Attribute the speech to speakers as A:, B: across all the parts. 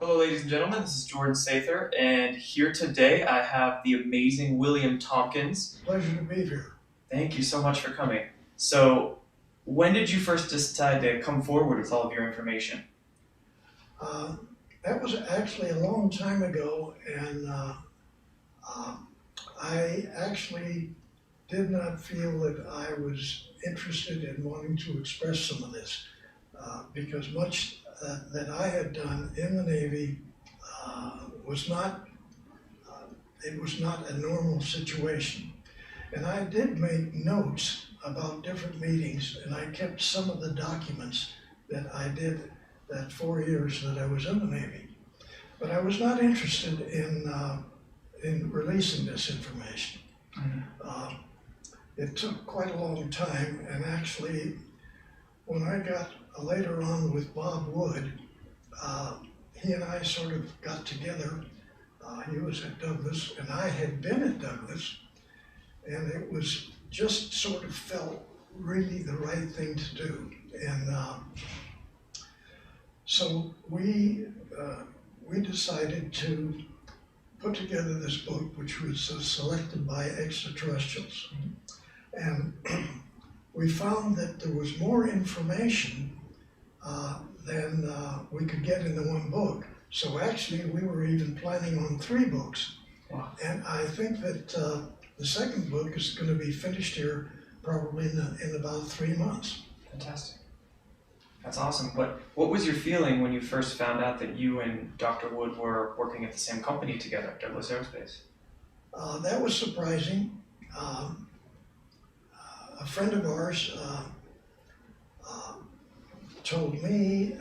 A: Hello, ladies and gentlemen. This is Jordan Sather, and here today I have the amazing William Tompkins.
B: Pleasure to be here.
A: Thank you so much for coming. So, when did you first decide to come forward with all of your information?
B: Uh, that was actually a long time ago, and I actually did not feel that I was interested in wanting to express some of this because much that I had done in the Navy was not it was not a normal situation. And I did make notes about different meetings, and I kept some of the documents that I did that 4 years that I was in the Navy. But I was not interested in releasing this information. Uh, it took quite a long time, and actually, when I got later on with Bob Wood, he and I sort of got together. He was at Douglas, and I had been at Douglas, and it was just sort of felt really the right thing to do. And so we decided to put together this book, which was selected by extraterrestrials. And we found that there was more information than we could get in the one book. So actually, we were even planning on 3 books.
A: Wow.
B: And I think that the second book is going to be finished here probably in about 3 months.
A: Fantastic. That's awesome. What was your feeling when you first found out that you and Dr. Wood were working at the same company together, Douglas Aerospace?
B: That was surprising. A friend of ours told me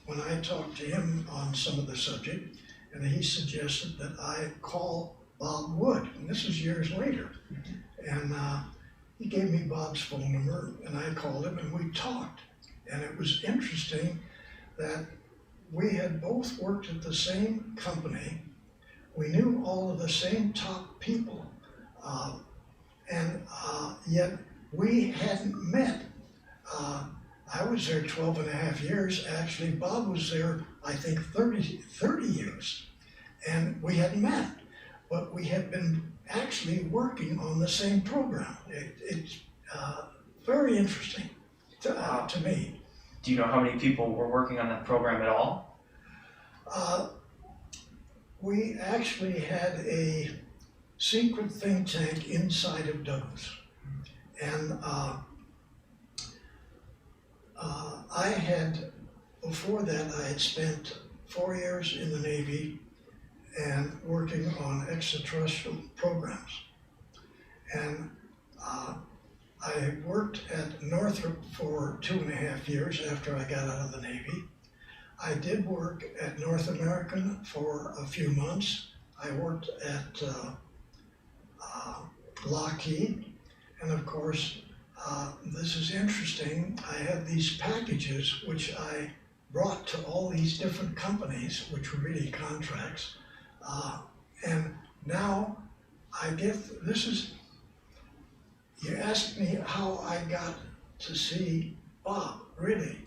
B: when I talked to him on some of the subject, and he suggested that I call Bob Wood, and this is years later. And he gave me Bob's phone number, and I called him, and we talked. And it was interesting that we had both worked at the same company. We knew all of the same top people, and yet we hadn't met. I was there 12 and a half years. Actually, Bob was there, I think, 30 years. And we hadn't met, but we had been actually working on the same program. It's very interesting to me.
A: Do you know how many people were working on that program at all?
B: We actually had a secret think tank inside of Douglas. And I had, before that, I had spent 4 years in the Navy and working on extraterrestrial programs. And I worked at Northrop for 2.5 years after I got out of the Navy. I did work at North American for a few months. I worked at Lockheed, and of course, this is interesting. I had these packages which I brought to all these different companies, which were really contracts. And now I get, this is, you asked me how I got to see Bob, really.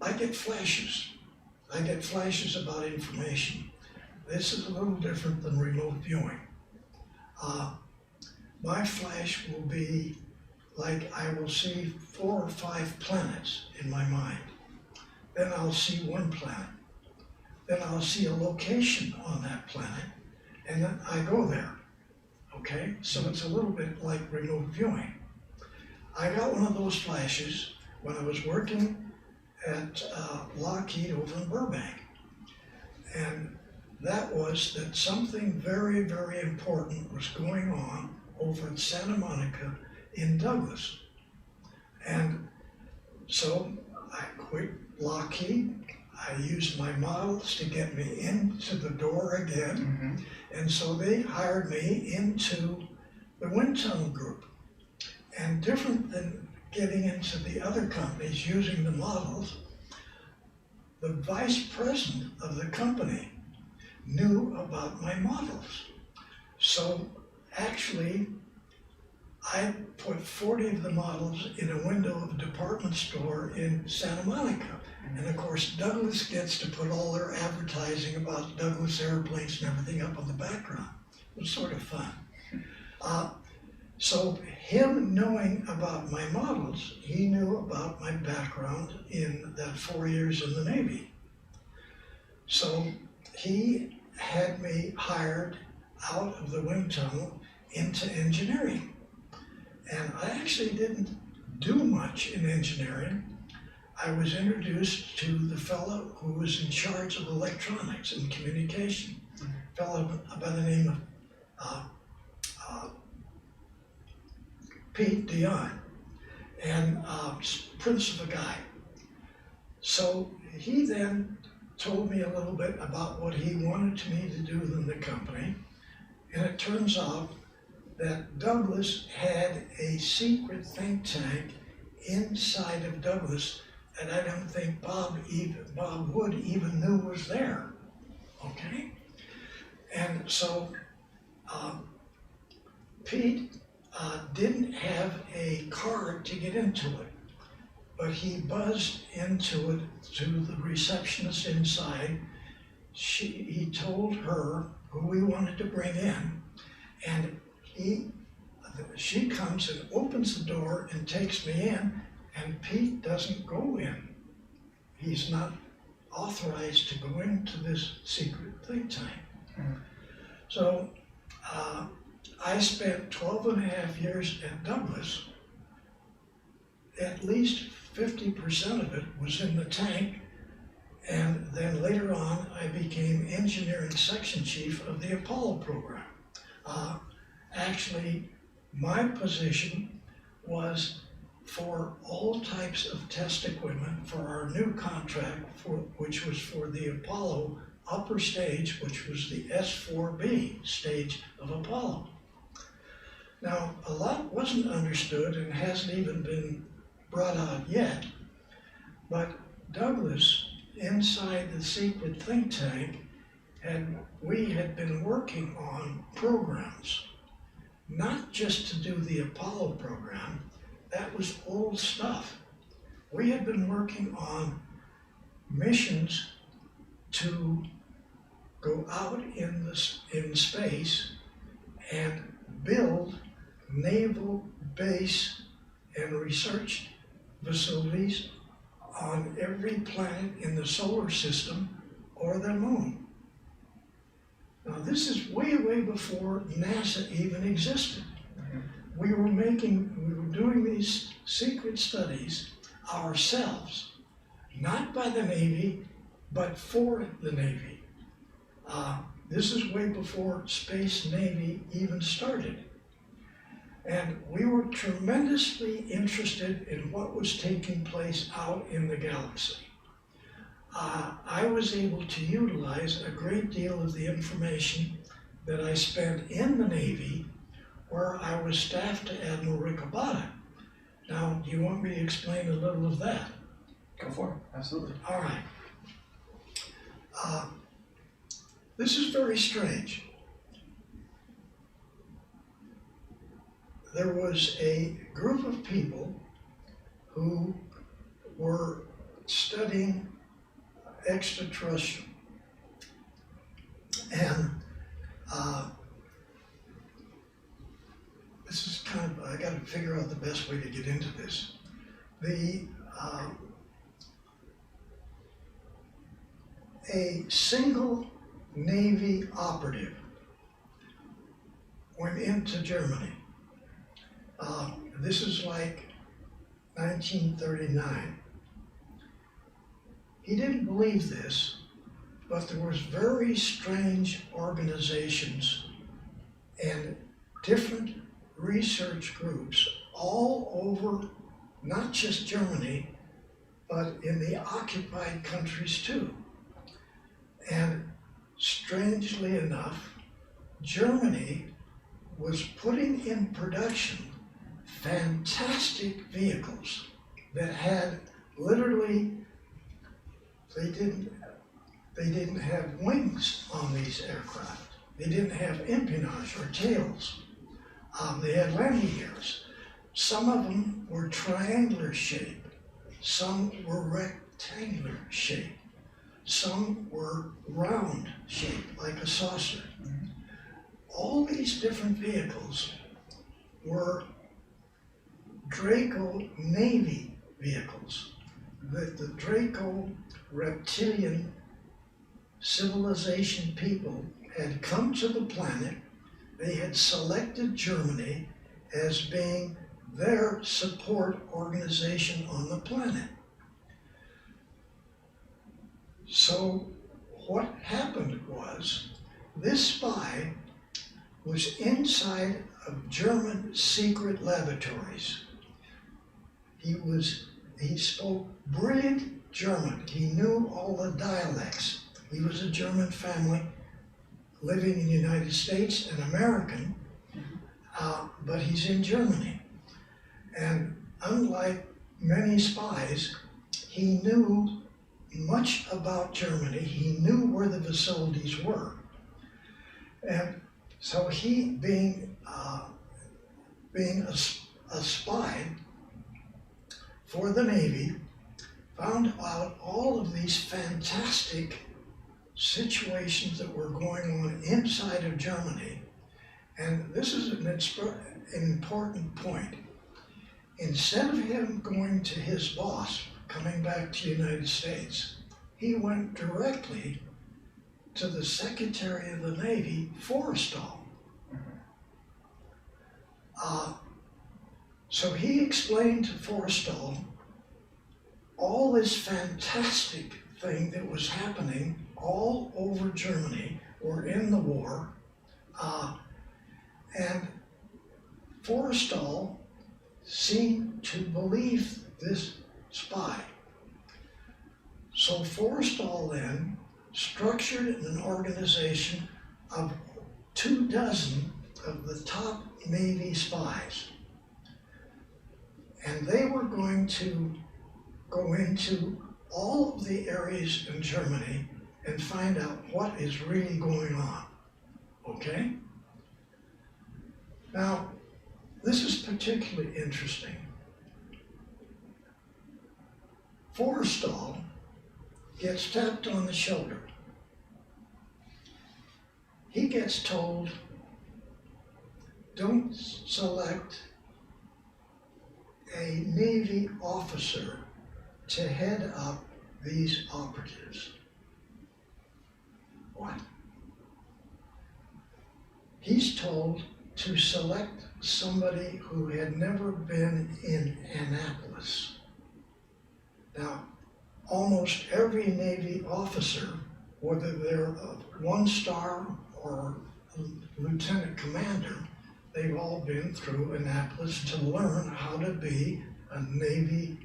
B: I get flashes. I get flashes about information. This is a little different than remote viewing. My flash will be like I will see 4 or 5 planets in my mind. Then I'll see one planet. Then I'll see a location on that planet, and then I go there. Okay? So it's a little bit like remote viewing. I got one of those flashes when I was working at Lockheed over in Burbank. And that was that something very, very important was going on over in Santa Monica in Douglas. And so I quit Lockheed. I used my models to get me into the door again. And so they hired me into the wind tunnel group. And different than getting into the other companies using the models, the vice president of the company knew about my models. So actually, I put 40 of the models in a window of a department store in Santa Monica. And of course, Douglas gets to put all their advertising about Douglas airplanes and everything up on the background. It was sort of fun. So him knowing about my models, he knew about my background in that 4 years in the Navy. So he had me hired out of the wind tunnel into engineering. And I actually didn't do much in engineering. I was introduced to the fellow who was in charge of electronics and communication, a fellow by the name of Pete Dion, and prince of a guy. So he then told me a little bit about what he wanted me to do in the company, and it turns out that Douglas had a secret think tank inside of Douglas that I don't think Bob Wood even knew was there, okay? And so Pete didn't have a card to get into it, but he buzzed into it to the receptionist inside. He told her who we wanted to bring in, and she comes and opens the door and takes me in, and Pete doesn't go in. He's not authorized to go into this secret think tank. So I spent 12 and a half years at Douglas. At least 50% of it was in the tank, and then later on I became engineering section chief of the Apollo program. Actually, my position was for all types of test equipment for our new contract, which was for the Apollo upper stage, which was the S4B stage of Apollo. Now, a lot wasn't understood and hasn't even been brought out yet, but Douglas, inside the secret think tank, we had been working on programs, not just to do the Apollo program. That was old stuff. We had been working on missions to go out in space and build naval base and research facilities on every planet in the solar system or the moon. Now this is way, way before NASA even existed. We were doing these secret studies ourselves, not by the Navy, but for the Navy. This is way before Space Navy even started. And we were tremendously interested in what was taking place out in the galaxy. I was able to utilize a great deal of the information that I spent in the Navy, where I was staffed to Admiral Ricobata. Now, do you want me to explain a little of that?
A: Go for it, absolutely.
B: All right. This is very strange. There was a group of people who were studying extraterrestrial. And this is kind of, I got to figure out the best way to get into this. A single Navy operative went into Germany. This is like 1939. He didn't believe this, but there was very strange organizations and different research groups all over, not just Germany, but in the occupied countries too. And strangely enough, Germany was putting in production fantastic vehicles that had literally, they didn't have wings on these aircraft. They didn't have empennage or tails. They had landing gears. Some of them were triangular shape, some were rectangular shape, some were round shape, like a saucer. All these different vehicles were Draco Navy vehicles that the Draco reptilian civilization people had come to the planet. They had selected Germany as being their support organization on the planet. So what happened was, this spy was inside of German secret laboratories. He spoke brilliant German. He knew all the dialects. He was a German family living in the United States, an American, but he's in Germany. And unlike many spies, he knew much about Germany. He knew where the facilities were. And so he, being a spy for the Navy, found out all of these fantastic situations that were going on inside of Germany. And this is an important point. Instead of him going to his boss, coming back to the United States, he went directly to the Secretary of the Navy, Forrestal. So he explained to Forrestal all this fantastic thing that was happening all over Germany or in the war. And Forrestal seemed to believe this spy. So Forrestal then structured an organization of 24 of the top Navy spies. And they were going to go into all of the areas in Germany and find out what is really going on. Okay? Now, this is particularly interesting. Forrestal gets tapped on the shoulder. He gets told, don't select a Navy officer to head up these operatives. What? He's told to select somebody who had never been in Annapolis. Now, almost every Navy officer, whether they're a one-star or lieutenant commander, they've all been through Annapolis to learn how to be a Navy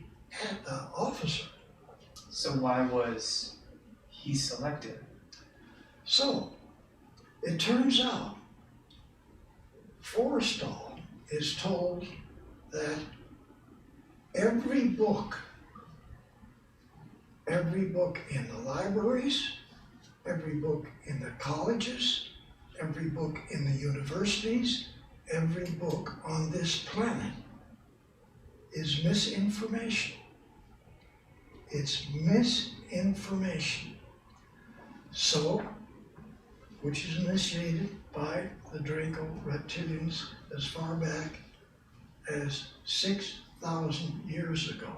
B: officer.
A: So why was he selected?
B: So, it turns out Forrestal is told that every book in the libraries, every book in the colleges, every book in the universities, every book on this planet is misinformation. It's misinformation. So, which is initiated by the Draco reptilians as far back as 6,000 years ago.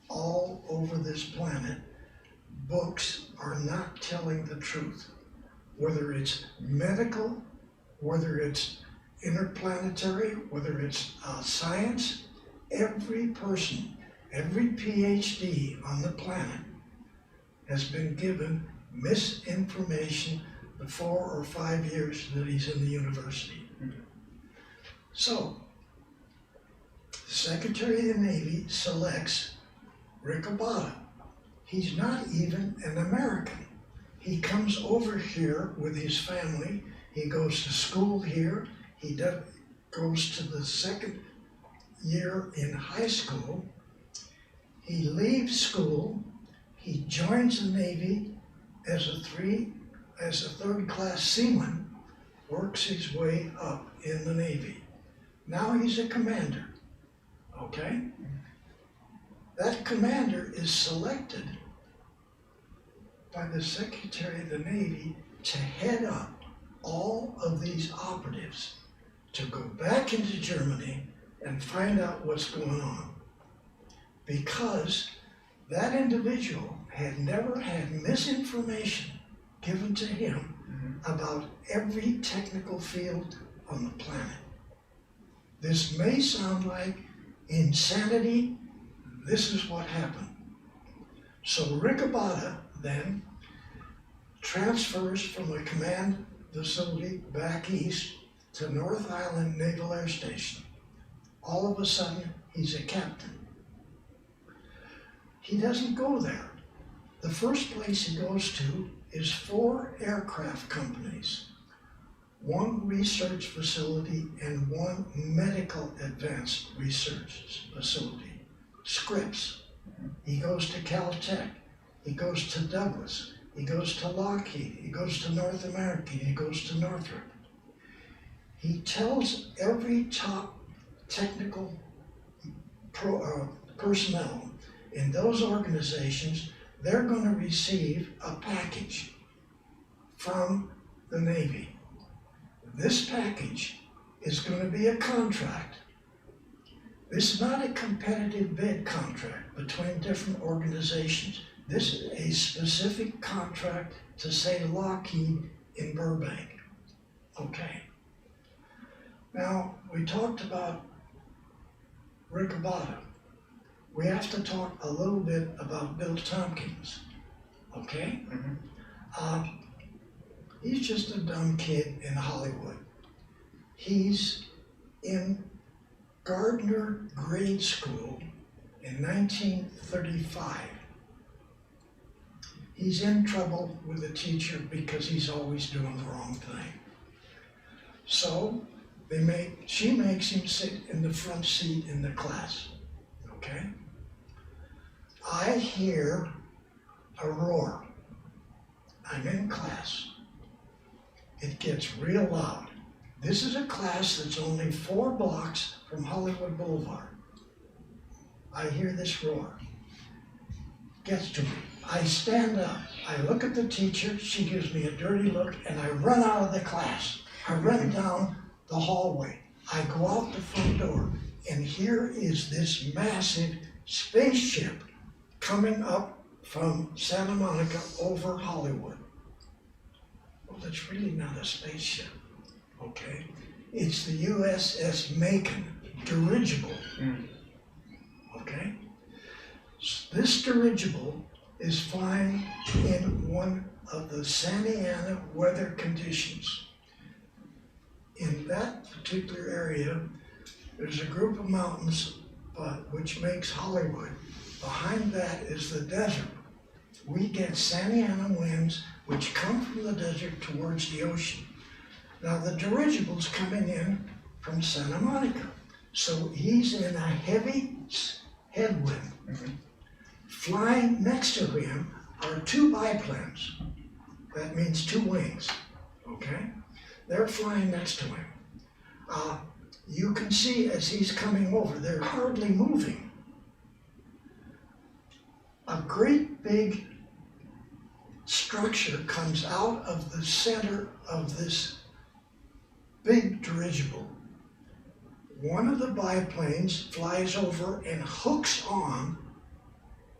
B: All over this planet, books are not telling the truth. Whether it's medical, whether it's interplanetary, whether it's science, every person, every PhD on the planet has been given misinformation the 4 or 5 years that he's in the university. So, the Secretary of the Navy selects Ricobata. He's not even an American. He comes over here with his family. He goes to school here. He goes to the second year in high school. He leaves school. He joins the Navy as a third-class seaman, works his way up in the Navy. Now he's a commander, okay? That commander is selected by the Secretary of the Navy to head up all of these operatives to go back into Germany and find out what's going on. Because that individual had never had misinformation given to him about every technical field on the planet. This may sound like insanity. This is what happened. So Ricabada then transfers from a command facility back east to North Island Naval Air Station. All of a sudden, he's a captain. He doesn't go there. The first place he goes to is 4 aircraft companies, 1 research facility and 1 medical advanced research facility, Scripps. He goes to Caltech, he goes to Douglas, he goes to Lockheed, he goes to North American, he goes to Northrop. He tells every top technical personnel in those organizations they're going to receive a package from the Navy. This package is going to be a contract. This is not a competitive bid contract between different organizations. This is a specific contract to, say, Lockheed in Burbank. Okay. Now, we talked about Ricabada. We have to talk a little bit about Bill Tompkins, okay? He's just a dumb kid in Hollywood. He's in Gardner grade school in 1935. He's in trouble with the teacher because he's always doing the wrong thing. So she makes him sit in the front seat in the class, okay? I hear a roar. I'm in class. It gets real loud. This is a class that's only 4 blocks from Hollywood Boulevard. I hear this roar. Gets to me. I stand up. I look at the teacher. She gives me a dirty look, and I run out of the class. I run down the hallway. I go out the front door, and here is this massive spaceship coming up from Santa Monica over Hollywood. Well, it's really not a spaceship, okay? It's the USS Macon dirigible, okay? This dirigible is flying in one of the Santa Ana weather conditions. In that particular area, there's a group of mountains which makes Hollywood. Behind that is the desert. We get Santa Ana winds which come from the desert towards the ocean. Now the dirigible's coming in from Santa Monica. So he's in a heavy headwind. Flying next to him are 2 biplanes. That means 2 wings, okay? They're flying next to him. You can see as he's coming over, they're hardly moving. A great big structure comes out of the center of this big dirigible. One of the biplanes flies over and hooks on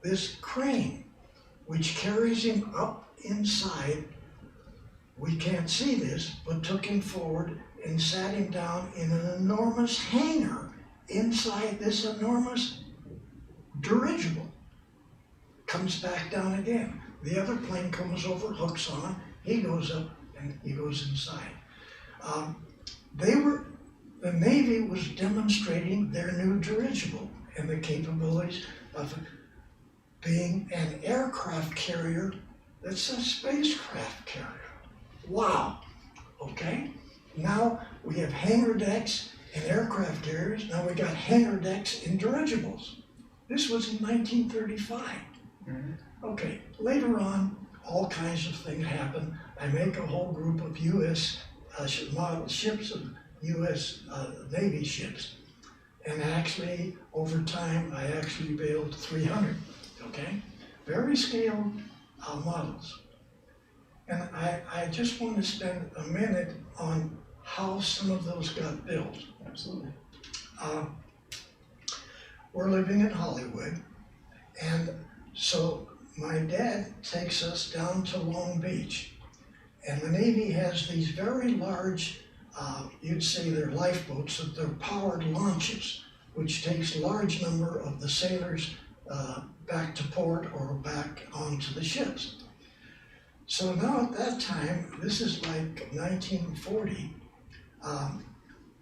B: this crane, which carries him up inside. We can't see this, but took him forward and sat him down in an enormous hangar inside this enormous dirigible. Comes back down again. The other plane comes over, hooks on, he goes up, and he goes inside. The Navy was demonstrating their new dirigible and the capabilities of being an aircraft carrier that's a spacecraft carrier. Wow, okay? Now we have hangar decks in aircraft carriers, now we got hangar decks in dirigibles. This was in 1935. Okay, later on, all kinds of things happen. I make a whole group of U.S. model ships of US Navy ships. And actually, over time, I actually built 300, okay? Very scaled models. And I just want to spend a minute on how some of those got built.
A: Absolutely.
B: We're living in Hollywood, and so my dad takes us down to Long Beach, and the Navy has these very large, you'd say they're lifeboats, that they're powered launches, which takes a large number of the sailors back to port or back onto the ships. So now at that time, this is like 1940,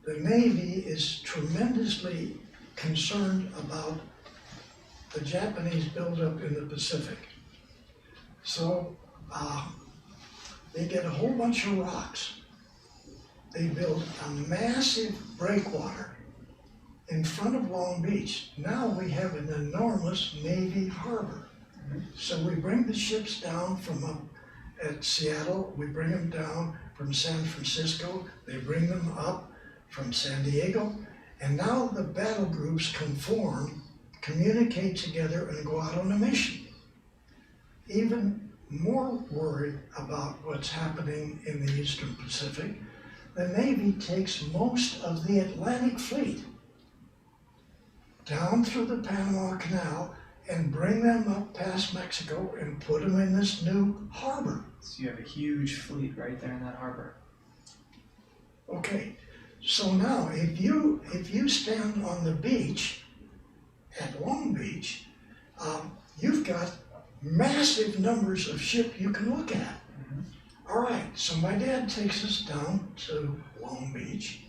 B: the Navy is tremendously concerned about the Japanese buildup in the Pacific. So they get a whole bunch of rocks. They build a massive breakwater in front of Long Beach. Now we have an enormous Navy harbor. So we bring the ships down from up at Seattle, we bring them down from San Francisco, they bring them up from San Diego, and now the battle groups can form, communicate together, and go out on a mission. Even more worried about what's happening in the Eastern Pacific, the Navy takes most of the Atlantic Fleet down through the Panama Canal and bring them up past Mexico and put them in this new harbor.
A: So you have a huge fleet right there in that harbor.
B: Okay, so now if you stand on the beach at Long Beach, you've got massive numbers of ships you can look at. All right, so my dad takes us down to Long Beach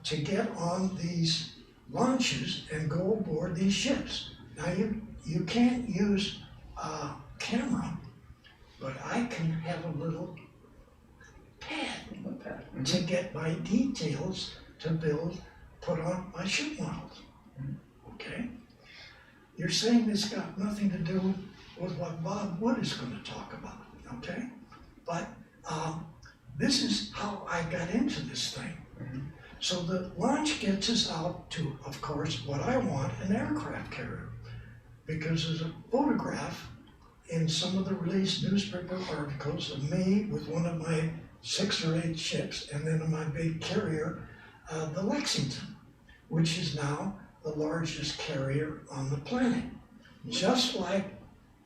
B: to get on these launches and go aboard these ships. Now you can't use a camera, but I can have a little pad to get my details to put on my ship models. Okay? You're saying this got nothing to do with what Bob Wood is going to talk about, okay? But this is how I got into this thing. So the launch gets us out to, of course, what I want, an aircraft carrier. Because there's a photograph in some of the released newspaper articles of me with one of my 6 or 8 ships, and then my big carrier, the Lexington, which is now the largest carrier on the planet. Just like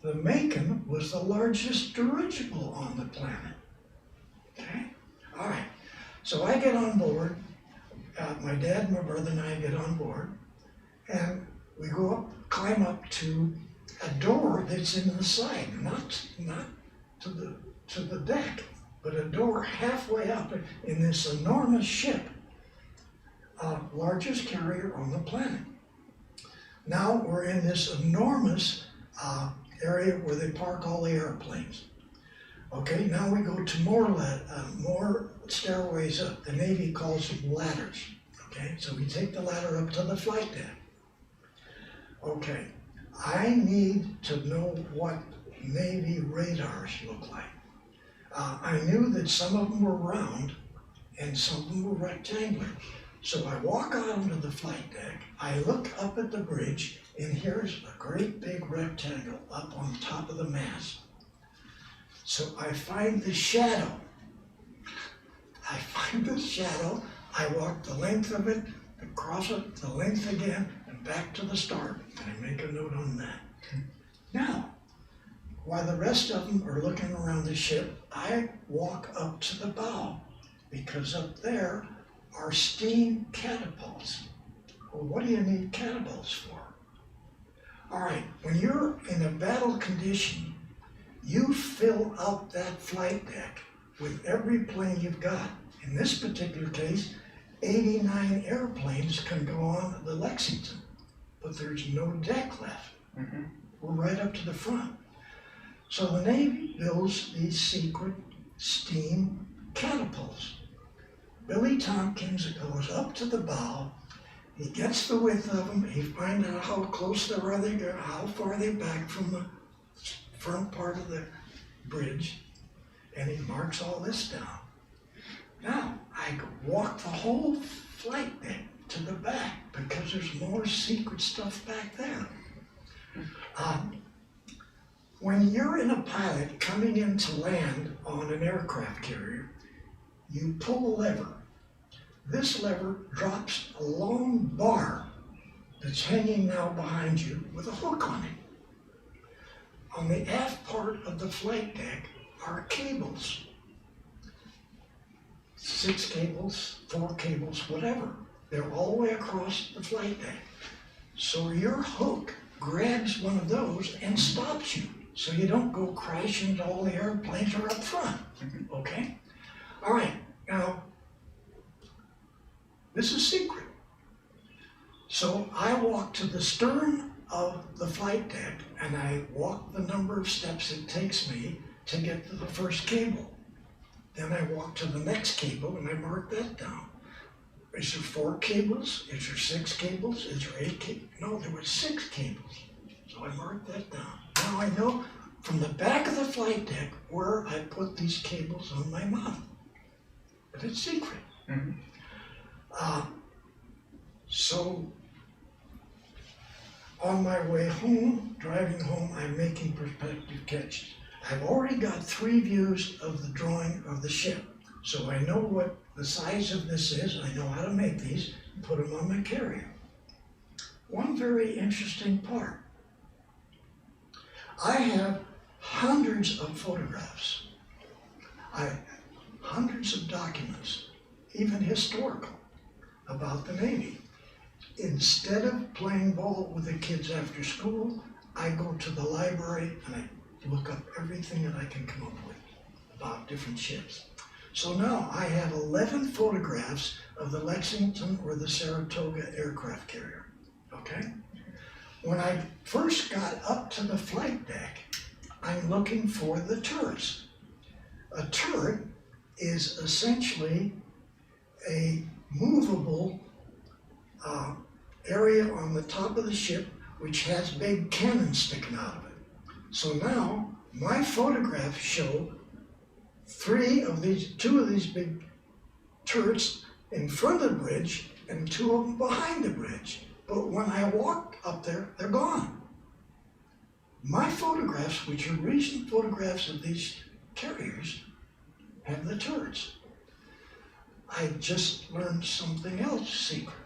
B: the Macon was the largest dirigible on the planet. Okay? All right. So I get on board. My dad, my brother, and I get on board, and we go up, climb up to a door that's in the side, not to the deck, but a door halfway up in this enormous ship, largest carrier on the planet. Now we're in this enormous area where they park all the airplanes. Okay, now we go to more stairways up. The Navy calls them ladders. Okay, so we take the ladder up to the flight deck. Okay, I need to know what Navy radars look like. I knew that some of them were round and some of them were rectangular. So I walk out onto the flight deck, I look up at the bridge, and here's a great big rectangle up on top of the mast. So I find the shadow. I walk the length of it, across it, the length again, and back to the start. And I make a note on that. Now, while the rest of them are looking around the ship, I walk up to the bow, because up there are steam catapults. Well, what do you need catapults for? All right, when you're in a battle condition, you fill up that flight deck with every plane you've got. In this particular case, 89 airplanes can go on the Lexington, but there's no deck left. We're right up to the front. So the Navy builds these secret steam catapults. Billy Tompkins goes up to the bow, he gets the width of them, he finds out how close they are, how far they back from the front part of the bridge, and he marks all this down. Now, I walk the whole flight deck to the back because there's more secret stuff back there. When you're in a pilot coming in to land on an aircraft carrier, you pull a lever. This lever drops a long bar that's hanging now behind you with a hook on it. On the aft part of the flight deck are cables. 6 cables, 4 cables, whatever. They're all the way across the flight deck. So your hook grabs one of those and stops you, so you don't go crashing into all the airplanes are up front, okay? All right, now, this is secret. So I walk to the stern of the flight deck and I walk the number of steps it takes me to get to the first cable. Then I walk to the next cable and I mark that down. Is there 4 cables? Is there 6 cables? Is there 8 cables? No, there were 6 cables. So I marked that down. Now I know from the back of the flight deck where I put these cables on my model. But it's secret. So on my way home, driving home, I'm making perspective catches. I've already got 3 views of the drawing of the ship. So I know what the size of this is. I know how to make these and put them on my carrier. One very interesting part. I have hundreds of photographs. Hundreds of documents, even historical, about the Navy. Instead of playing ball with the kids after school, I go to the library and I look up everything that I can come up with about different ships. So now I have 11 photographs of the Lexington or the Saratoga aircraft carrier, okay? When I first got up to the flight deck, I'm looking for the turrets. A turret is essentially a movable area on the top of the ship which has big cannons sticking out of it. So now my photographs show 2 of these big turrets in front of the bridge and 2 of them behind the bridge. But when I walk up there, they're gone. My photographs, which are recent photographs of these carriers, have the turrets. I just learned something else secret.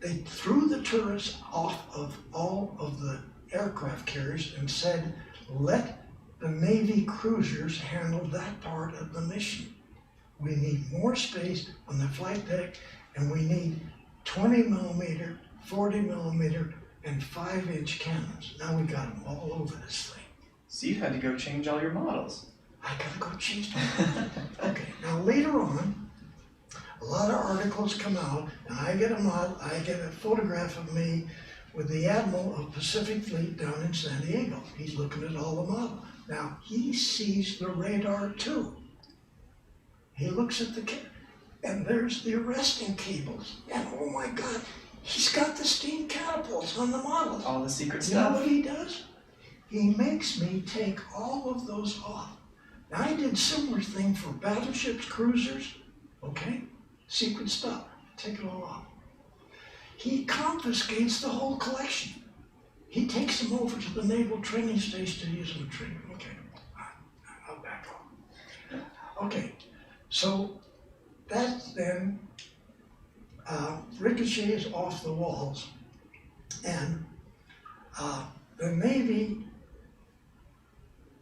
B: They threw the turrets off of all of the aircraft carriers and said, let the Navy cruisers handle that part of the mission. We need more space on the flight deck and we need 20 millimeter, 40 millimeter, and 5-inch cannons. Now we got them all over this thing.
A: So you had to go change all your models.
B: I gotta go change them. Okay, now later on, a lot of articles come out, and I get a photograph of me with the Admiral of Pacific Fleet down in San Diego. He's looking at all the models. Now, he sees the radar too. He looks at the, and there's the arresting cables. And oh my God, he's got the steam catapults on the models.
A: All the secret
B: You know
A: stuff.
B: what he does? He makes me take all of those off. Now, I did similar thing for battleships, cruisers, okay? Secret stuff, take it all off. He confiscates the whole collection. He takes them over to the Naval Training Station to use them in training. Okay, I'll back off. Okay, so that then ricochets off the walls, and the Navy,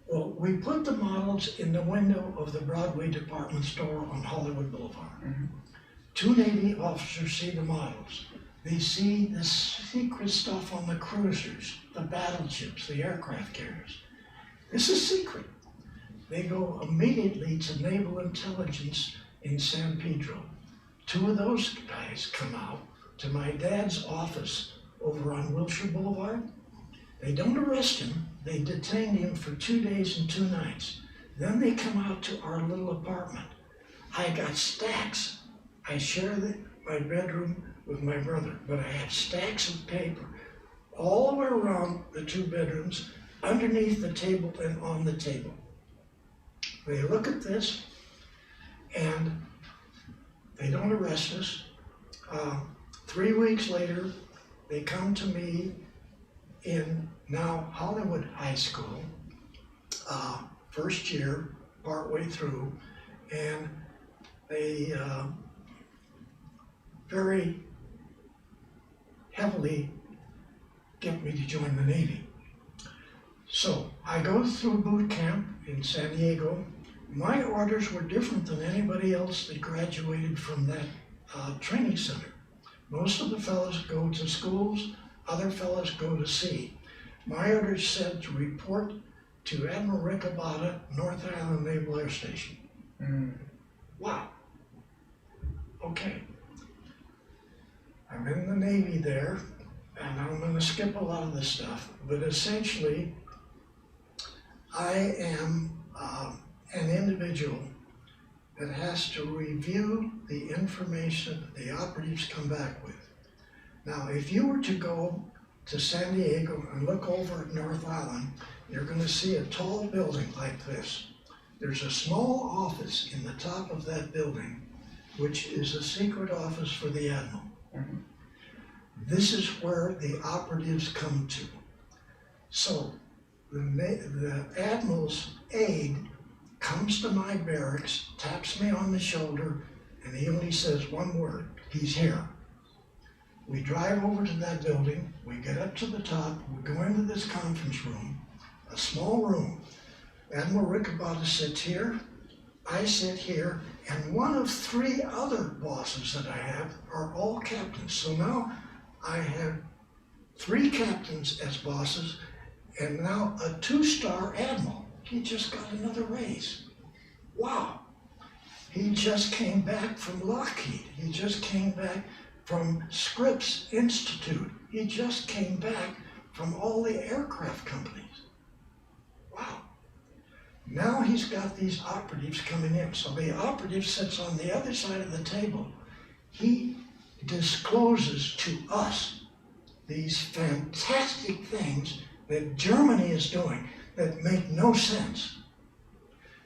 B: well, we put the models in the window of the Broadway department store on Hollywood Boulevard. 2 Navy officers see the models. They see the secret stuff on the cruisers, the battleships, the aircraft carriers. This is secret. They go immediately to Naval Intelligence in San Pedro. 2 of those guys come out to my dad's office over on Wilshire Boulevard. They don't arrest him. They detain him for 2 days and 2 nights. Then they come out to our little apartment. I got stacks. I share my bedroom with my brother, but I have stacks of paper all the way around the 2 bedrooms, underneath the table and on the table. They look at this, and They don't arrest us. 3 weeks later, they come to me in now Hollywood High School, first year, partway through, and they very heavily get me to join the Navy. So I go through boot camp in San Diego. My orders were different than anybody else that graduated from that training center. Most of the fellows go to schools, other fellows go to sea. My orders said to report to Admiral Ricabata, North Island Naval Air Station. Wow. Okay. I'm in the Navy there, and I'm going to skip a lot of this stuff, but essentially, I am an individual that has to review the information that the operatives come back with. Now, if you were to go to San Diego and look over at North Island, you're going to see a tall building like this. There's a small office in the top of that building, which is a secret office for the Admiral. This is where the operatives come to. So the Admiral's aide comes to my barracks, taps me on the shoulder, and he only says one word: he's here. We drive over to that building, we get up to the top, we go into this conference room, a small room. Admiral Ricabata sits here, I sit here, and one of 3 other bosses that I have are all captains. So now I have 3 captains as bosses, and now a 2-star admiral. He just got another raise. Wow. He just came back from Lockheed. He just came back from Scripps Institute. He just came back from all the aircraft companies. Wow. Now he's got these operatives coming in. So the operative sits on the other side of the table. He discloses to us these fantastic things that Germany is doing that make no sense.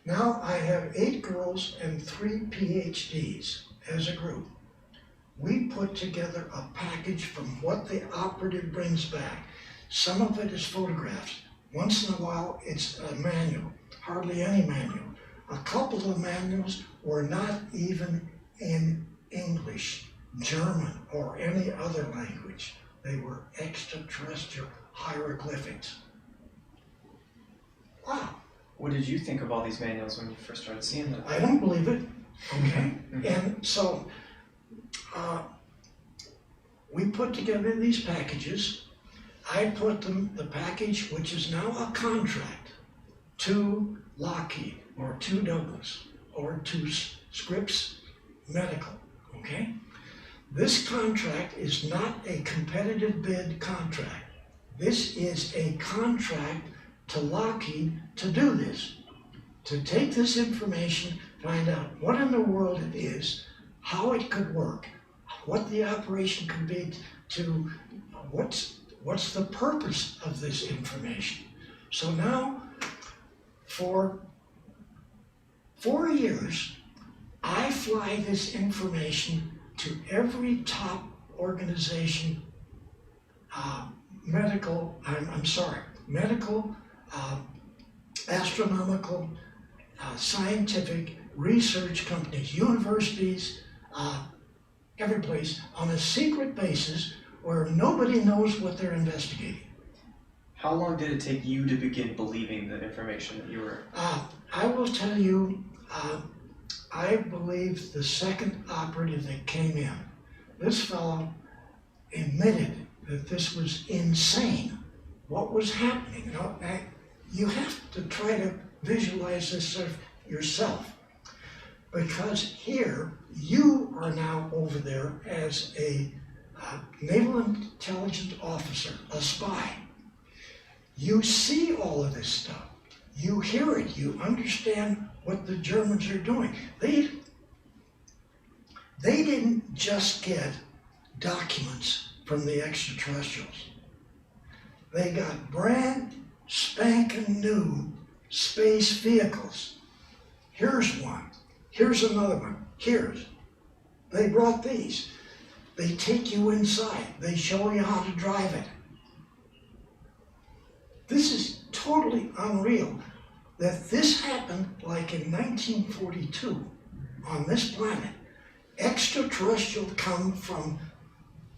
B: Now I have 8 girls and 3 PhDs as a group. We put together a package from what the operative brings back. Some of it is photographs. Once in a while it's a manual, hardly any manual. A couple of manuals were not even in English, German, or any other language. They were extraterrestrial hieroglyphics. Wow.
A: What did you think of all these manuals when you first started seeing them?
B: I don't believe it, okay? And so we put together these packages. I put the package, which is now a contract, to Lockheed, or to Douglas, or to Scripps Medical, okay? This contract is not a competitive bid contract. This is a contract to Lockheed to do this, to take this information, find out what in the world it is, how it could work, what the operation could be, to what's the purpose of this information. So now, for 4 years, I fly this information to every top organization, medical, astronomical, scientific, research companies, universities, every place, on a secret basis where nobody knows what they're investigating.
A: How long did it take you to begin believing the information that you were...
B: I will tell you, I believe the second operative that came in, this fellow admitted that this was insane, what was happening. You know, you have to try to visualize this yourself, because here you are now over there as a naval intelligence officer, a spy. You see all of this stuff. You hear it. You understand what the Germans are doing. They didn't just get documents from the extraterrestrials. They got brand spanking new space vehicles. Here's one. Here's another one. Here's. they brought these. They take you inside. They show you how to drive it. This is totally unreal that this happened like in 1942 on this planet. Extraterrestrial come from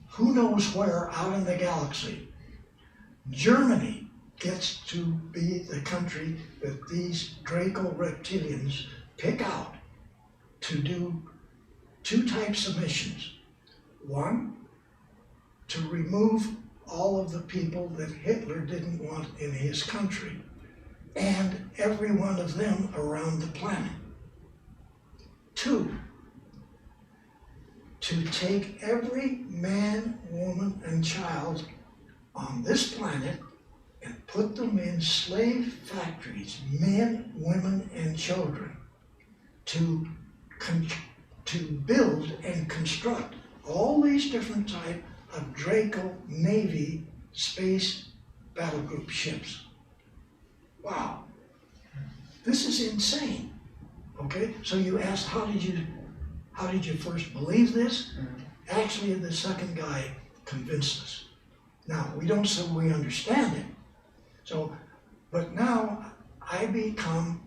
B: who knows where out in the galaxy. Germany gets to be the country that these Draco reptilians pick out to do 2 types of missions. One, to remove all of the people that Hitler didn't want in his country, and every one of them around the planet. 2, to take every man, woman, and child on this planet and put them in slave factories, men, women, and children, to build and construct all these different types of Draco Navy space battle group ships. Wow, this is insane. Okay, so you asked, how did you first believe this? Actually, the second guy convinced us. Now, we don't say we understand it. So, but now I become,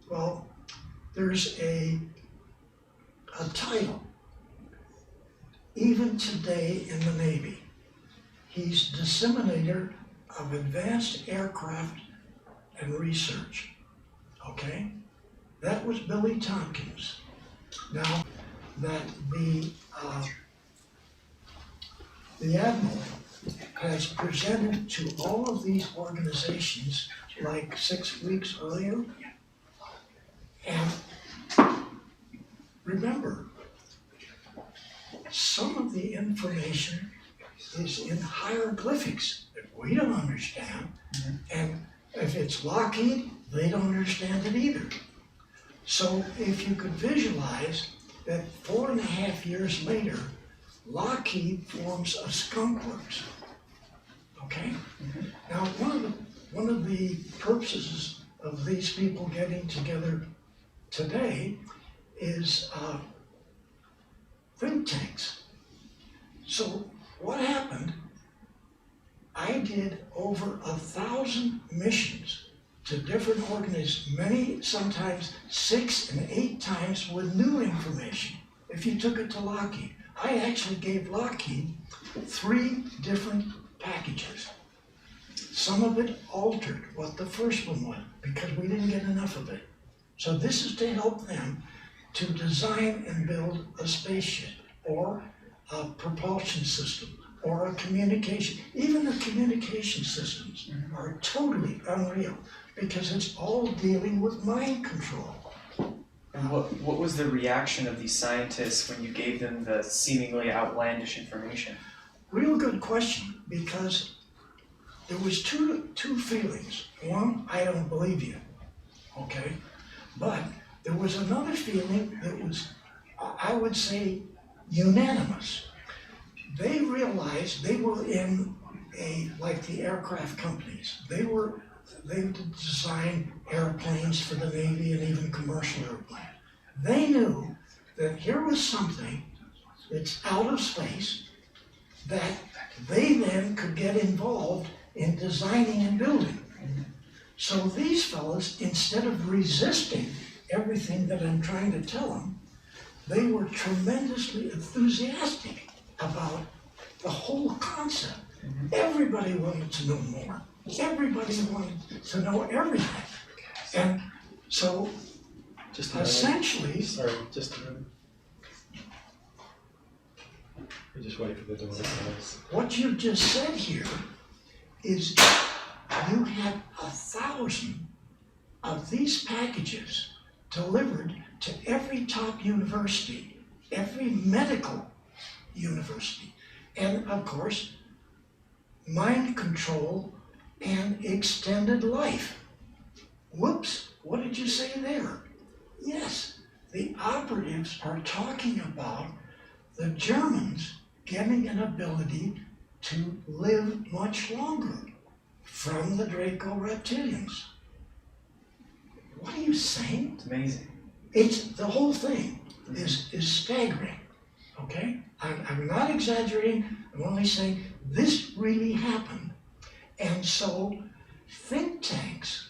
B: well, there's a title, even today in the Navy. He's disseminator of advanced aircraft and research, okay? That was Billy Tompkins. Now, that the Admiral has presented to all of these organizations like 6 weeks earlier. And remember, some of the information is in hieroglyphics that we don't understand. And if it's Lockheed, they don't understand it either. So if you could visualize that 4.5 years later, Lockheed forms a skunk works. Okay? Now, one of the purposes of these people getting together today is think tanks. So what happened, I did over 1,000 missions to different organisms, many, sometimes 6 and 8 times with new information. If you took it to Lockheed, I actually gave Lockheed 3 different packages. Some of it altered what the first one was because we didn't get enough of it. So this is to help them to design and build a spaceship or a propulsion system or a communication. Even the communication systems are totally unreal because it's all dealing with mind control.
A: And what was the reaction of these scientists when you gave them the seemingly outlandish information?
B: Real good question, because there was two feelings. One, I don't believe you, okay? But there was another feeling that was, I would say, unanimous. They realized they were in like the aircraft companies. They designed airplanes for the Navy and even commercial airplanes. They knew that here was something that's out of space that they then could get involved in designing and building. So these fellows, instead of resisting everything that I'm trying to tell them, they were tremendously enthusiastic about the whole concept. Everybody wanted to know more. Everybody wanted to know everything. And so, essentially...
C: Sorry, just a minute. We just wait for the door to close.
B: What you just said here is you had 1,000 of these packages delivered to every top university, every medical university, and of course, mind control and extended life. Whoops, what did you say there? Yes, the operatives are talking about the Germans getting an ability to live much longer from the Draco reptilians. What are you saying?
A: It's amazing.
B: the whole thing is staggering, okay? I'm not exaggerating, I'm only saying this really happened. And so think tanks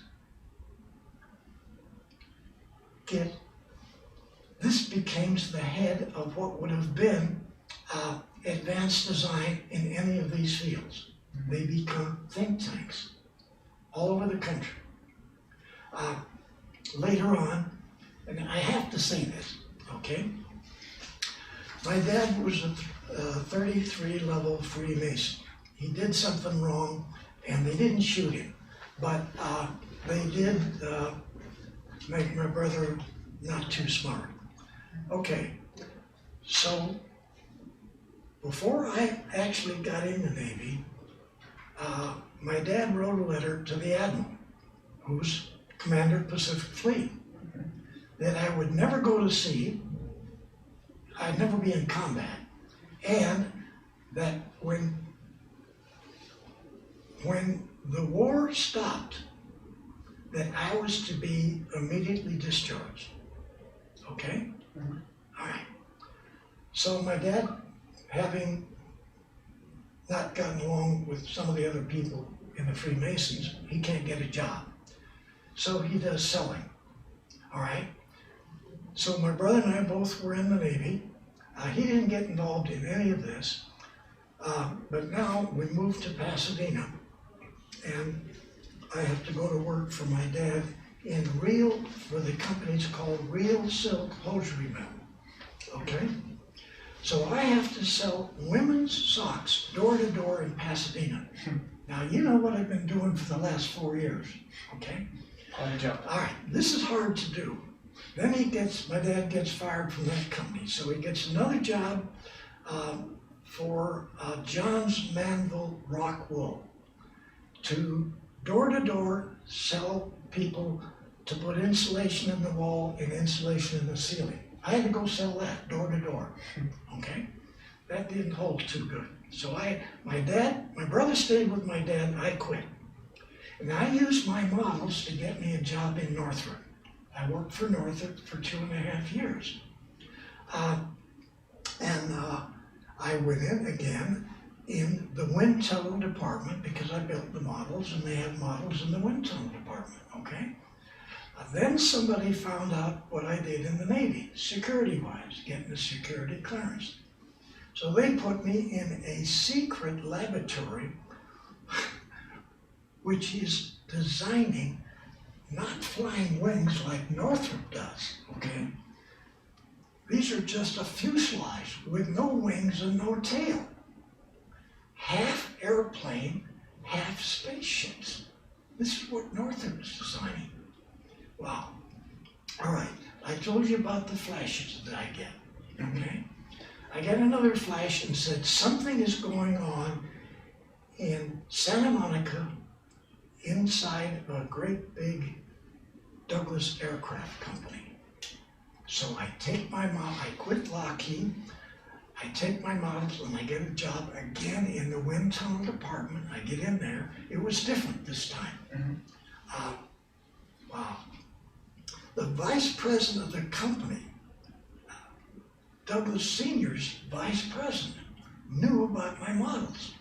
B: this becomes the head of what would have been advanced design in any of these fields. They become think tanks all over the country. Later on, and I have to say this, okay? My dad was a 33 level Freemason. He did something wrong and they didn't shoot him, but they did make my brother not too smart. Okay, so before I actually got in the Navy, my dad wrote a letter to the Admiral, who's Commander of Pacific Fleet, that I would never go to sea, I'd never be in combat, and that when the war stopped, that I was to be immediately discharged. Okay? All right. So my dad, having not gotten along with some of the other people in the Freemasons, he can't get a job. So he does selling. All right? So my brother and I both were in the Navy. He didn't get involved in any of this. But now we moved to Pasadena, and I have to go to work for my dad in for the company's called Real Silk Hosiery Mill. Okay? So I have to sell women's socks door to door in Pasadena. Now you know what I've been doing for the last 4 years. Okay?
A: All
B: right, this is hard to do. Then my dad gets fired from that company, so he gets another job for John's Manville Rock Wool to door sell people to put insulation in the wall and insulation in the ceiling. I had to go sell that door to door, okay? That didn't hold too good. So my brother stayed with my dad, I quit. And I used my models to get me a job in Northrop. I worked for Northrop for 2.5 years. I went in again in the wind tunnel department because I built the models and they have models in the wind tunnel department, okay? Then somebody found out what I did in the Navy, security-wise, getting a security clearance. So they put me in a secret laboratory which is designing not flying wings like Northrop does, okay? These are just a fuselage with no wings and no tail. Half airplane, half spaceships. This is what Northrop is designing. Wow. All right, I told you about the flashes that I get, okay? I get another flash and said something is going on in Santa Monica inside a great big Douglas aircraft company. So I quit Lockheed, I take my models and I get a job again in the wind tunnel department. I get in there. It was different this time. Wow. The vice president of the company, Douglas Sr.'s vice president, knew about my models.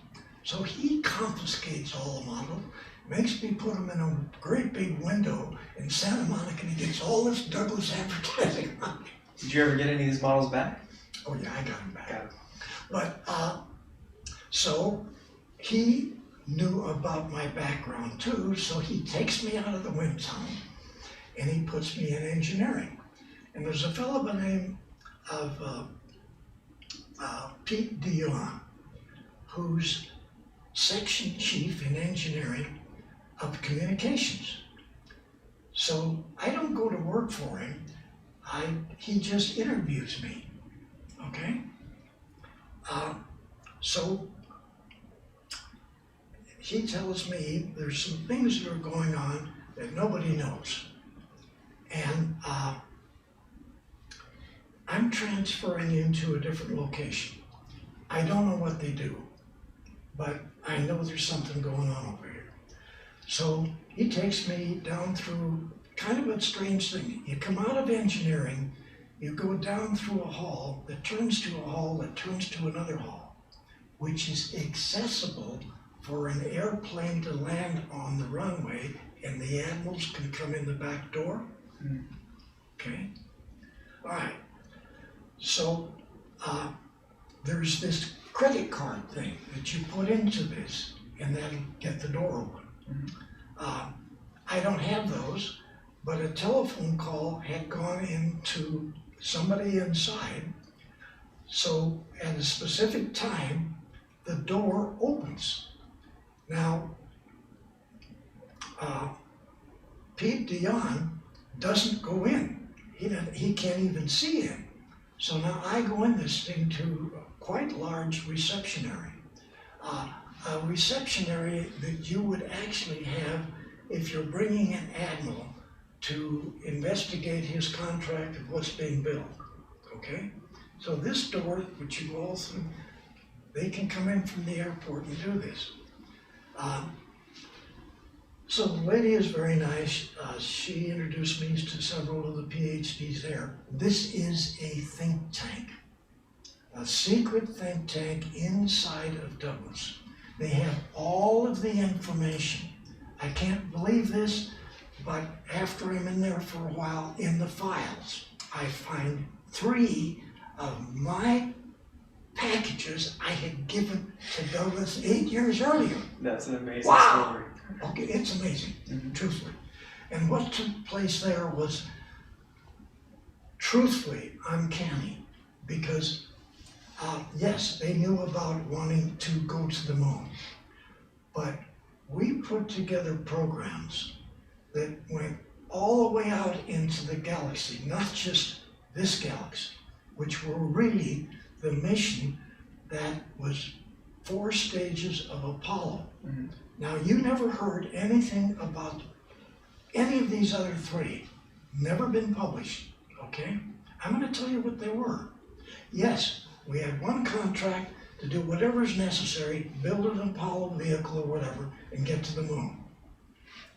B: So he confiscates all the models, makes me put them in a great big window in Santa Monica, and he gets all this Douglas advertising on me.
A: Did you ever get any of these models back?
B: Oh yeah, I got them back.
A: Got it.
B: But, so he knew about my background too, so he takes me out of the wind tunnel and he puts me in engineering. And there's a fellow by the name of Pete Dion, who's section chief in engineering of communications. So I don't go to work for him, he just interviews me, okay? So he tells me there's some things that are going on that nobody knows. And I'm transferring into a different location. I don't know what they do, but I know there's something going on over here. So he takes me down through kind of a strange thing. You come out of engineering, you go down through a hall that turns to a hall that turns to another hall, which is accessible for an airplane to land on the runway, and the animals can come in the back door. Okay? All right. So there's this credit card thing that you put into this, and that'll get the door open. I don't have those, but a telephone call had gone into somebody inside, so at a specific time, the door opens. Now, Pete Dion doesn't go in. He can't even see in. So now I go in this thing to a quite large reception area. A reception area that you would actually have if you're bringing an admiral to investigate his contract of what's being built, okay? So this door, which you go all through, they can come in from the airport and do this. So the lady is very nice. She introduced me to several of the PhDs there. This is a think tank, a secret think tank inside of Douglas. They have all of the information. I can't believe this, but after I'm in there for a while, in the files, I find 3 of my packages I had given to Douglas 8 years earlier.
A: That's an amazing
B: Wow.
A: story.
B: Okay, it's amazing, truthfully. And what took place there was truthfully uncanny, because yes, they knew about wanting to go to the moon, but we put together programs that went all the way out into the galaxy, not just this galaxy, which were really the mission that was 4 stages of Apollo. Now, you never heard anything about any of these other 3, never been published, okay? I'm going to tell you what they were. Yes, we had one contract to do whatever is necessary, build an Apollo vehicle or whatever, and get to the moon.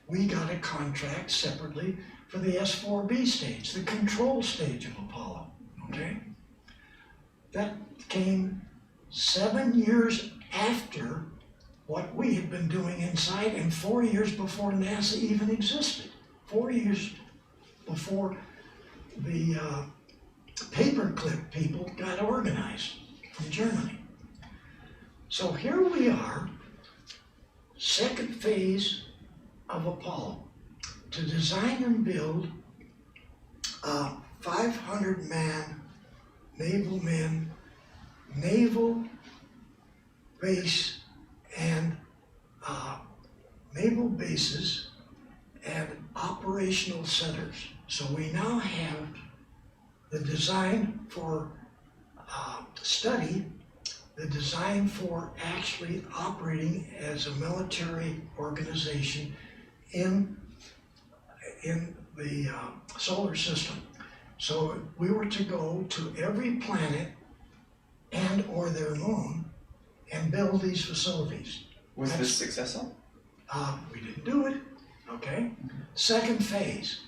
B: We got a contract separately for the S4B stage, the control stage of Apollo, okay? That came 7 years after what we had been doing inside, and 4 years before NASA even existed. 4 years before the paperclip people got organized from Germany. So here we are, second phase of Apollo, to design and build a 500-man naval base and naval bases and operational centers. So we now have the design for study, the design for actually operating as a military organization in the solar system. So we were to go to every planet and or their moon and build these facilities.
A: Was this successful?
B: We didn't do it, okay? Second phase,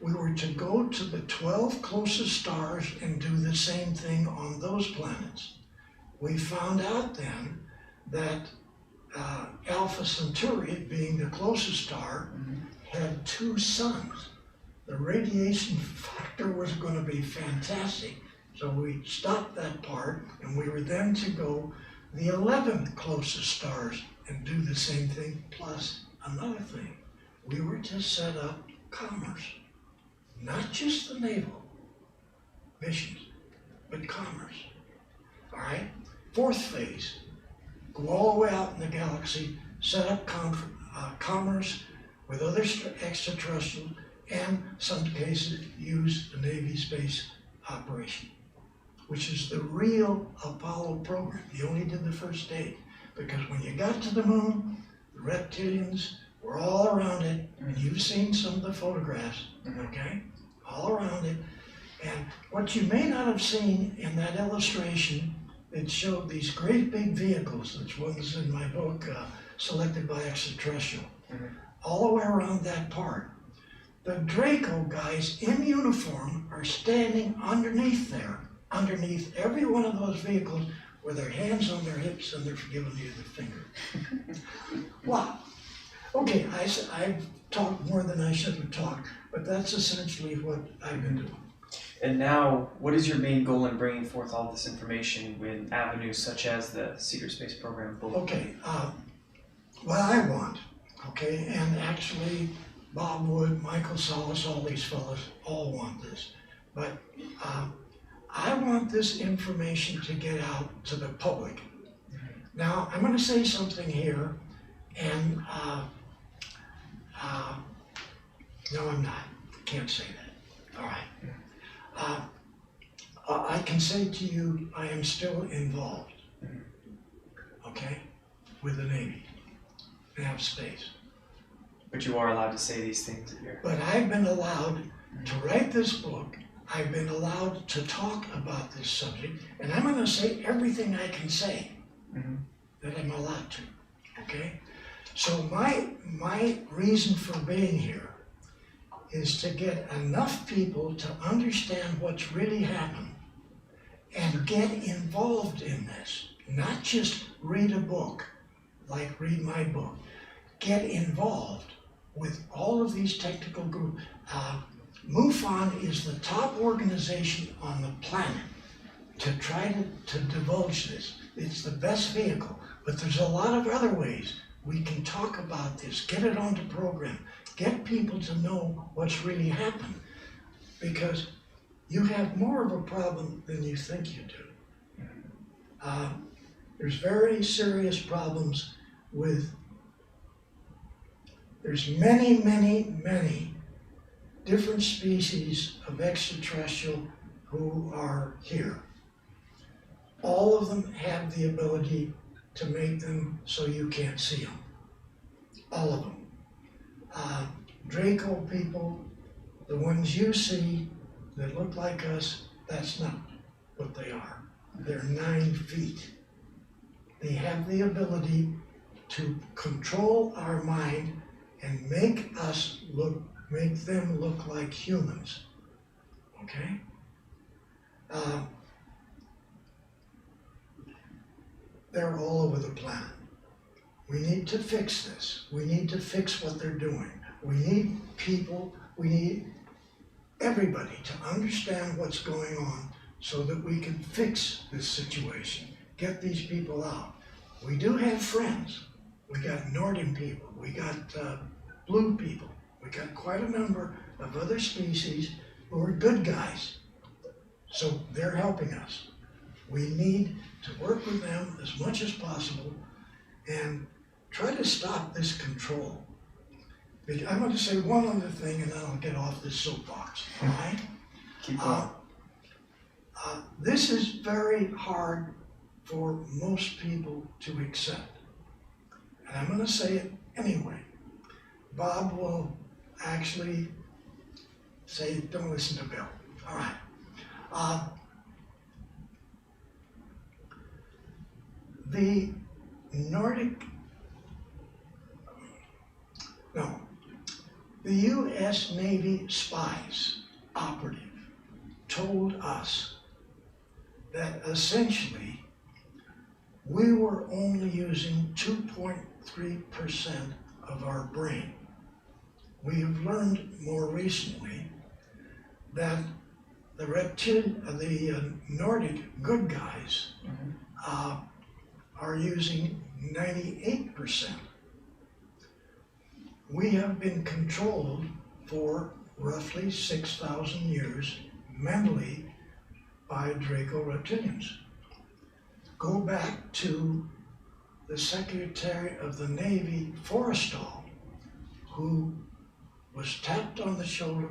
B: we were to go to the 12 closest stars and do the same thing on those planets. We found out then that Alpha Centauri, being the closest star, had 2 suns. The radiation factor was going to be fantastic. So we stopped that part, and we were then to go the 11 closest stars and do the same thing, plus another thing. We were to set up commerce, not just the naval missions, but commerce. All right? Fourth phase, go all the way out in the galaxy, set up commerce with other extraterrestrials, and some cases use the Navy space operation, which is the real Apollo program. You only did the first stage, because when you got to the moon, the reptilians were all around it, and you've seen some of the photographs, okay? All around it. And what you may not have seen in that illustration, it showed these great big vehicles, which one's in my book, Selected by Extraterrestrial, all the way around that part. The Draco guys in uniform are standing underneath there, underneath every one of those vehicles with their hands on their hips and they're giving you the finger. Wow. Okay, I've talked more than I should have talked, but that's essentially what I've been doing.
A: And now, what is your main goal in bringing forth all this information with avenues such as the Secret Space Program book?
B: Okay, what I want, okay, and actually Bob Wood, Michael Solis, all these fellas all want this, but I want this information to get out to the public. Now, I'm going to say something here, and no, I'm not. Can't say that. All right. I can say to you, I am still involved, okay, with the Navy. They have space.
A: But you are allowed to say these things here.
B: But I've been allowed to write this book. I've been allowed to talk about this subject, and I'm going to say everything I can say that I'm allowed to, okay? So my reason for being here is to get enough people to understand what's really happened and get involved in this. Not just read a book, like read my book. Get involved with all of these technical groups. MUFON is the top organization on the planet to try to divulge this. It's the best vehicle, but there's a lot of other ways we can talk about this, get it on the program, get people to know what's really happened, because you have more of a problem than you think you do. There's very serious problems with, there's many different species of extraterrestrial who are here. All of them have the ability to make them so you can't see them. All of them. Draco people, the ones you see that look like us, that's not what they are. They're 9 feet. They have the ability to control our mind and make them look like humans. Okay? They're all over the planet. We need to fix this. We need to fix what they're doing. We need people, we need everybody to understand what's going on so that we can fix this situation, get these people out. We do have friends. We got Northern people, we got blue people, we got quite a number of other species who are good guys. So they're helping us. We need to work with them as much as possible and try to stop this control. I'm going to say one other thing and then I'll get off this soapbox, all right?
A: Keep going.
B: This is very hard for most people to accept. And I'm going to say it anyway. Bob will actually say, don't listen to Bill. All right. The U.S. Navy spies, operative, told us that essentially we were only using 2.3% of our brain. We have learned more recently that the Nordic good guys are using 98%. We have been controlled for roughly 6,000 years mentally by Draco reptilians. Go back to the Secretary of the Navy, Forrestal, who was tapped on the shoulder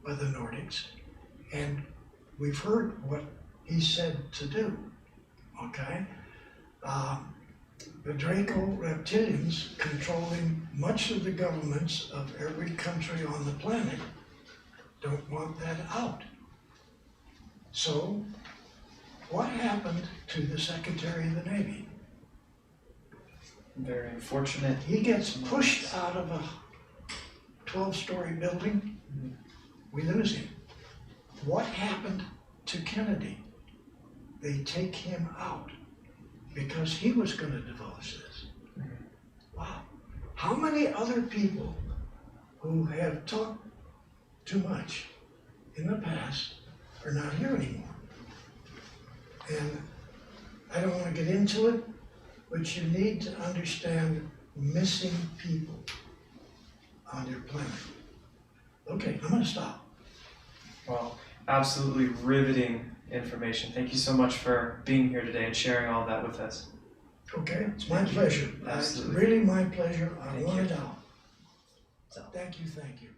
B: by the Nordics, and we've heard what he said to do, okay? The Draco reptilians, controlling much of the governments of every country on the planet, don't want that out. So, what happened to the Secretary of the Navy?
A: Very unfortunate.
B: He gets pushed out of a 12-story building,
A: Mhm.
B: we lose him. What happened to Kennedy? They take him out because he was going to divulge this.
A: Mhm.
B: Wow. How many other people who have talked too much in the past are not here anymore? And I don't want to get into it, but you need to understand missing people on your planet. Okay, I'm going to stop.
A: Well, absolutely riveting information. Thank you so much for being here today and sharing all that with us.
B: Okay, it's my pleasure. It's
A: Absolutely.
B: really my pleasure. I
A: Thank
B: want
A: you.
B: it out. Thank you, thank you.